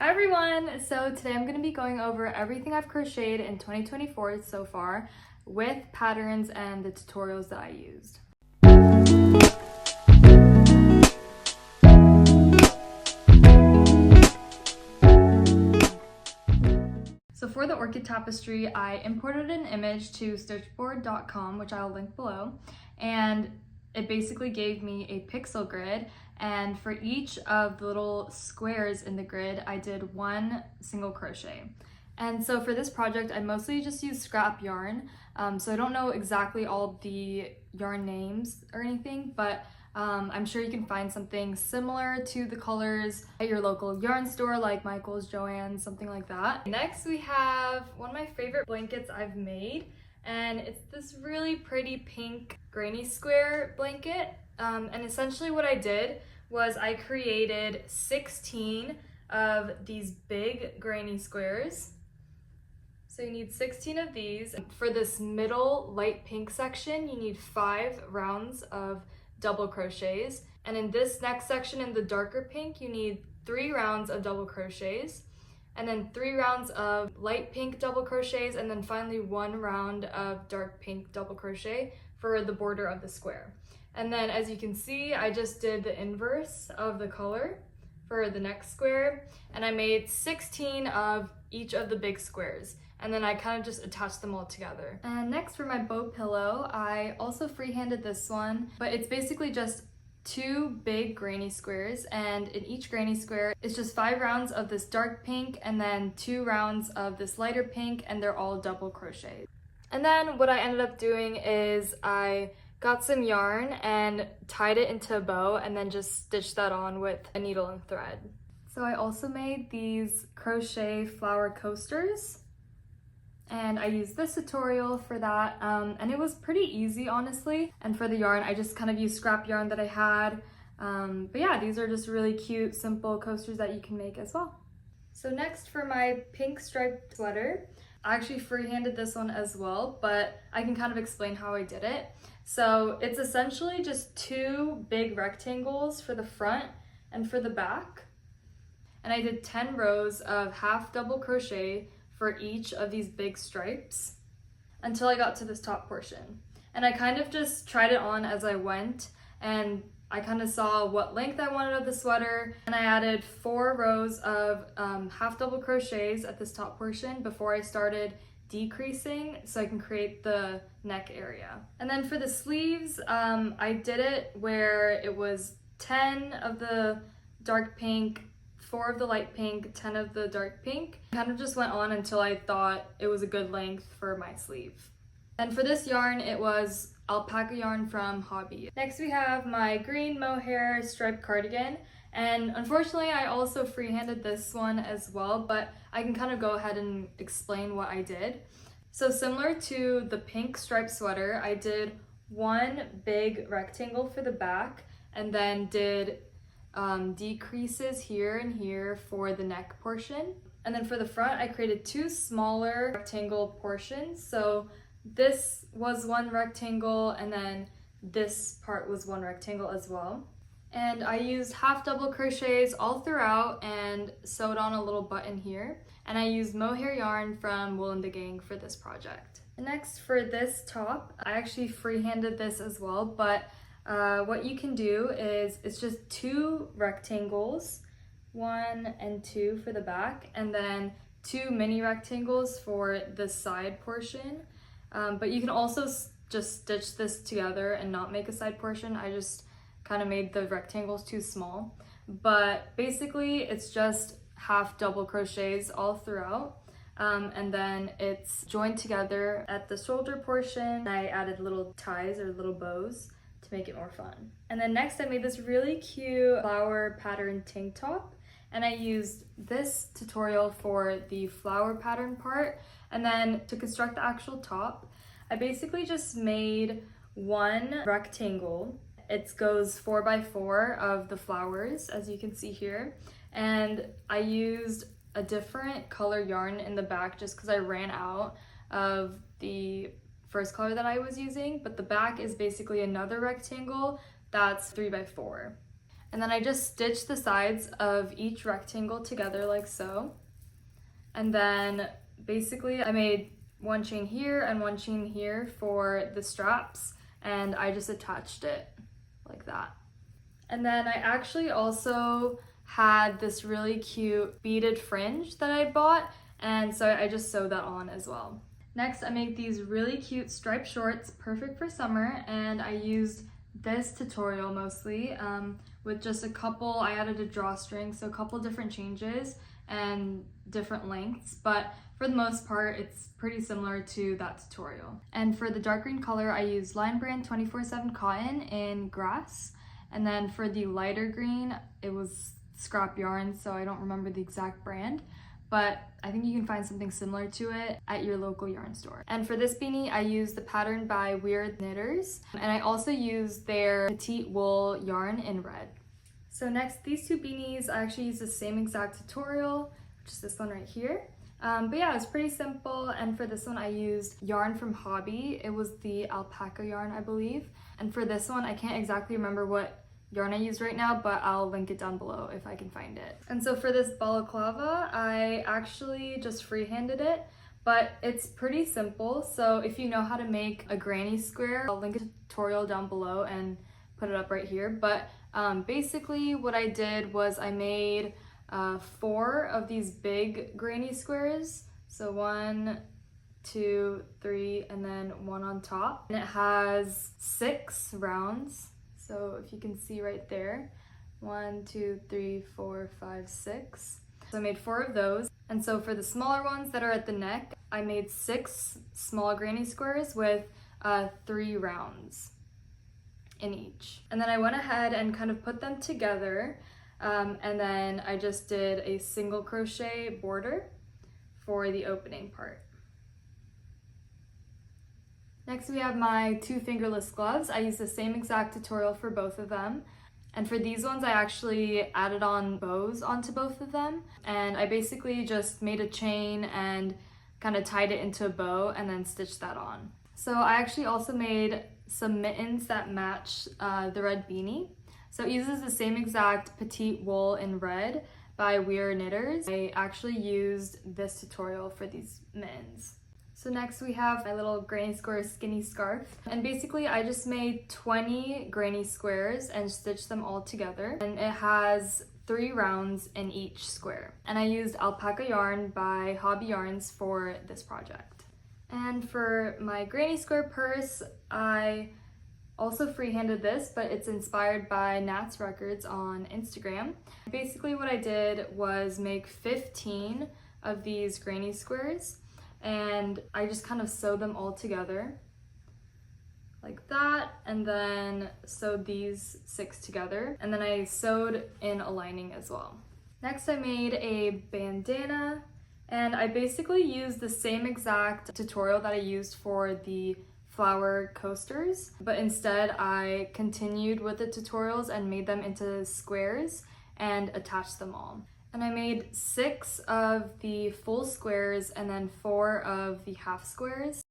Hi everyone! So today I'm going to be going over everything I've crocheted in 2024 so far with patterns and the tutorials that I used. So for the Orchid Tapestry, I imported an image to stitchboard.com, which I'll link below, and it basically gave me a pixel grid, and for each of the little squares in the grid, I did one single crochet. And so for this project, I mostly just used scrap yarn, so I don't know exactly all the yarn names or anything, but I'm sure you can find something similar to the colors at your local yarn store like Michael's, Joann's, something like that. Next we have one of my favorite blankets I've made, and it's this really pretty pink granny square blanket. And essentially what I did was I created 16 of these big granny squares. So you need 16 of these. For this middle light pink section, you need 5 rounds of double crochets, and in this next section in the darker pink you need 3 rounds of double crochets, and then 3 rounds of light pink double crochets, and then finally 1 round of dark pink double crochet for the border of the square. And then as you can see, I just did the inverse of the color for the next square, and I made 16 of each of the big squares, and then I kind of just attached them all together. And next for my bow pillow, I also freehanded this one, but it's basically just 2 big granny squares, and in each granny square it's just 5 rounds of this dark pink and then 2 rounds of this lighter pink, and they're all double crochet. And then what I ended up doing is I got some yarn and tied it into a bow and then just stitched that on with a needle and thread. So I also made these crochet flower coasters, and I used this tutorial for that, and it was pretty easy honestly. And for the yarn, I just kind of used scrap yarn that I had, but yeah, these are just really cute simple coasters that you can make as well. So next for my pink striped sweater, I actually freehanded this one as well, but I can kind of explain how I did it. So it's essentially just 2 big rectangles for the front and for the back, and I did 10 rows of half double crochet for each of these big stripes until I got to this top portion. And I kind of just tried it on as I went, and I kind of saw what length I wanted of the sweater, and I added 4 rows of half double crochets at this top portion before I started decreasing so I can create the neck area. And then for the sleeves, I did it where it was 10 of the dark pink, 4 of the light pink, 10 of the dark pink. I kind of just went on until I thought it was a good length for my sleeve. And for this yarn, it was alpaca yarn from Hobby. Next we have my green mohair striped cardigan, and unfortunately I also freehanded this one as well, but I can kind of go ahead and explain what I did. So similar to the pink striped sweater, I did 1 big rectangle for the back and then did decreases here and here for the neck portion. And then for the front, I created 2 smaller rectangle portions. So this was 1 rectangle, and then this part was 1 rectangle as well. And I used half double crochets all throughout and sewed on a little button here. And I used mohair yarn from Wool and the Gang for this project. And next for this top, I actually freehanded this as well, but what you can do is it's just 2 rectangles, 1 and 2 for the back, and then 2 mini rectangles for the side portion. But you can also just stitch this together and not make a side portion. I just kind of made the rectangles too small. But basically it's just half double crochets all throughout. And then it's joined together at the shoulder portion. I added little ties or little bows to make it more fun. And then next I made this really cute flower pattern tank top, and I used this tutorial for the flower pattern part. And then to construct the actual top, I basically just made 1 rectangle. It goes 4 by 4 of the flowers, as you can see here, and I used a different color yarn in the back just because I ran out of the first color that I was using, but the back is basically another rectangle that's 3 by 4. And then I just stitched the sides of each rectangle together like so. And then basically I made one chain here and one chain here for the straps, and I just attached it like that. And then I actually also had this really cute beaded fringe that I bought, and so I just sewed that on as well. Next, I made these really cute striped shorts, perfect for summer, and I used this tutorial mostly with just a couple, I added a drawstring, so a couple different changes and different lengths, but for the most part, it's pretty similar to that tutorial. And for the dark green color, I used Lion Brand 24/7 cotton in grass. And then for the lighter green, it was scrap yarn, so I don't remember the exact brand, but I think you can find something similar to it at your local yarn store. And for this beanie, I used the pattern by Weird Knitters, and I also used their petite wool yarn in red. So next, these two beanies, I actually used the same exact tutorial, which is this one right here. But yeah, it was pretty simple, and for this one I used yarn from Hobby. It was the alpaca yarn, I believe. And for this one, I can't exactly remember what yarn I used right now, but I'll link it down below if I can find it. And so for this balaclava, I actually just freehanded it, but it's pretty simple. So if you know how to make a granny square, I'll link a tutorial down below and put it up right here. But basically what I did was I made 4 of these big granny squares. So 1, 2, 3, and then 1 on top. And it has 6 rounds. So if you can see right there, 1, 2, 3, 4, 5, 6. So I made 4 of those. And so for the smaller ones that are at the neck, I made 6 small granny squares with 3 rounds in each. And then I went ahead and kind of put them together. And then I just did a single crochet border for the opening part. Next we have my 2 fingerless gloves. I used the same exact tutorial for both of them. And for these ones, I actually added on bows onto both of them. And I basically just made a chain and kind of tied it into a bow and then stitched that on. So I actually also made some mittens that match the red beanie. So it uses the same exact petite wool in red by Weird Knitters. I actually used this tutorial for these mittens. So next we have my little granny square skinny scarf. And basically I just made 20 granny squares and stitched them all together. And it has 3 rounds in each square. And I used alpaca yarn by Hobby Yarns for this project. And for my granny square purse, I also freehanded this, but it's inspired by Nat's Records on Instagram. Basically what I did was make 15 of these granny squares, and I just kind of sewed them all together like that, and then sewed these 6 together, and then I sewed in a lining as well. Next I made a bandana, and I basically used the same exact tutorial that I used for the flower coasters, but instead I continued with the tutorials and made them into squares and attached them all. And I made 6 of the full squares and then 4 of the half squares.